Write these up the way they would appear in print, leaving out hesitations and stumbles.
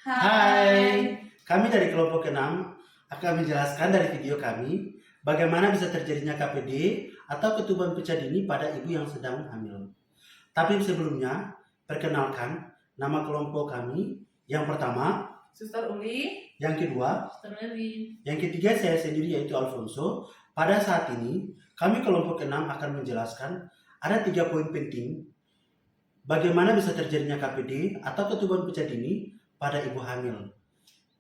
Hai, kami dari kelompok 6 akan menjelaskan dari video kami bagaimana bisa terjadinya KPD atau ketuban pecah dini pada ibu yang sedang hamil. Tapi sebelumnya, perkenalkan nama kelompok kami. Yang pertama, Suster Uli, yang kedua, Suster Meli, yang ketiga saya sendiri yaitu Alfonso. Pada saat ini, kami kelompok 6 akan menjelaskan ada 3 poin penting bagaimana bisa terjadinya KPD atau ketuban pecah dini pada ibu hamil.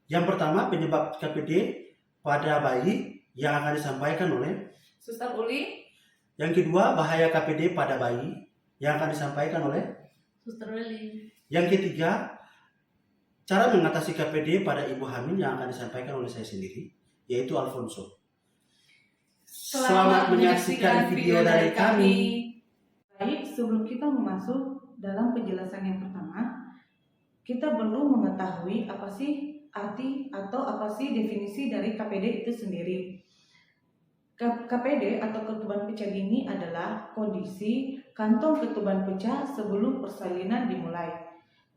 Yang pertama, penyebab KPD pada bayi yang akan disampaikan oleh Suster Uli, yang kedua, bahaya KPD pada bayi yang akan disampaikan oleh Suster Meli. yang ketiga, cara mengatasi KPD pada ibu hamil yang akan disampaikan oleh saya sendiri, yaitu Alfonso. Selamat menyaksikan video dari kami. Baik, sebelum kita masuk dalam penjelasan yang pertama, kita perlu mengetahui apa sih arti atau apa sih definisi dari KPD itu sendiri. KPD atau ketuban pecah dini adalah kondisi kantong ketuban pecah sebelum persalinan dimulai.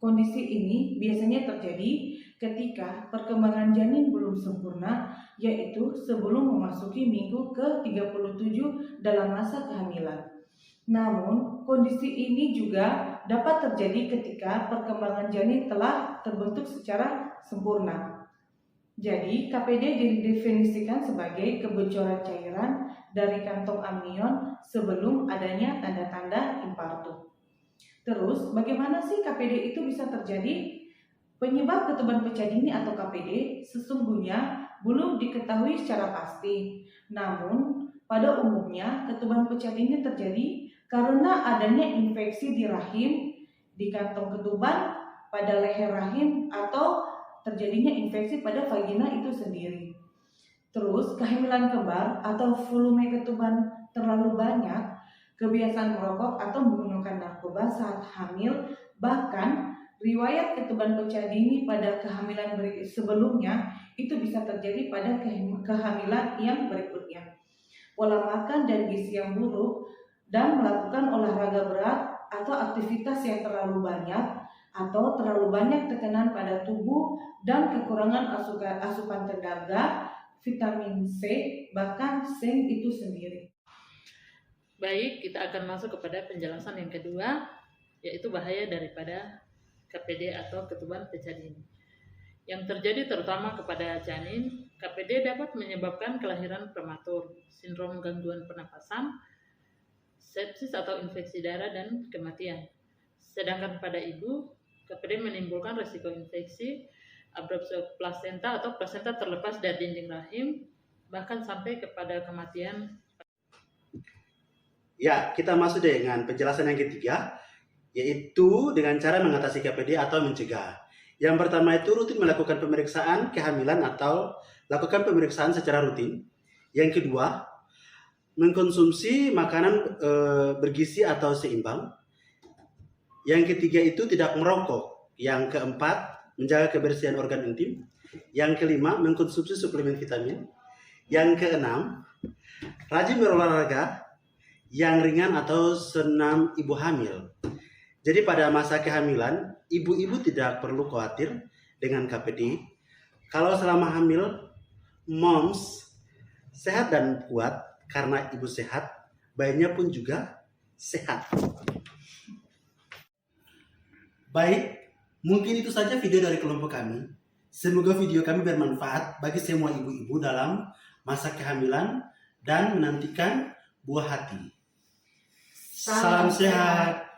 Kondisi ini biasanya terjadi ketika perkembangan janin belum sempurna, yaitu sebelum memasuki minggu ke-37 dalam masa kehamilan. Namun, kondisi ini juga dapat terjadi ketika perkembangan janin telah terbentuk secara sempurna. Jadi, KPD didefinisikan sebagai kebocoran cairan dari kantong amnion sebelum adanya tanda-tanda infartu. Terus, bagaimana sih KPD itu bisa terjadi? Penyebab ketuban pecah dini atau KPD sesungguhnya belum diketahui secara pasti. Namun, pada umumnya ketuban pecah dini terjadi karena adanya infeksi di rahim, di kantong ketuban, pada leher rahim, atau terjadinya infeksi pada vagina itu sendiri. Terus, kehamilan kembar atau volume ketuban terlalu banyak, kebiasaan merokok atau menggunakan narkoba saat hamil, bahkan riwayat ketuban pecah dini pada kehamilan sebelumnya itu bisa terjadi pada kehamilan yang berikutnya. Pola makan dan gizi yang buruk dan melakukan olahraga berat atau aktivitas yang terlalu banyak atau terlalu banyak tekanan pada tubuh dan kekurangan asupan tenaga, vitamin C, bahkan zinc itu sendiri. Baik, kita akan masuk kepada penjelasan yang kedua, yaitu bahaya daripada KPD atau ketuban pecah dini. Yang terjadi terutama kepada janin, KPD dapat menyebabkan kelahiran prematur, sindrom gangguan pernapasan, sepsis atau infeksi darah, dan kematian. Sedangkan pada ibu, KPD menimbulkan risiko infeksi, abrupsi plasenta atau plasenta terlepas dari dinding rahim, bahkan sampai kepada kematian. Ya, kita masuk dengan penjelasan yang ketiga, yaitu dengan cara mengatasi KPD atau mencegah. Yang pertama itu rutin melakukan pemeriksaan kehamilan atau lakukan pemeriksaan secara rutin. Yang kedua, mengkonsumsi makanan bergizi atau seimbang. Yang ketiga itu tidak merokok. Yang keempat, menjaga kebersihan organ intim. Yang kelima, mengkonsumsi suplemen vitamin. Yang keenam, rajin berolahraga yang ringan atau senam ibu hamil. Jadi pada masa kehamilan, ibu-ibu tidak perlu khawatir dengan KPD. Kalau selama hamil, moms sehat dan kuat karena ibu sehat, bayinya pun juga sehat. Baik, mungkin itu saja video dari kelompok kami. Semoga video kami bermanfaat bagi semua ibu-ibu dalam masa kehamilan dan menantikan buah hati. Salam sehat.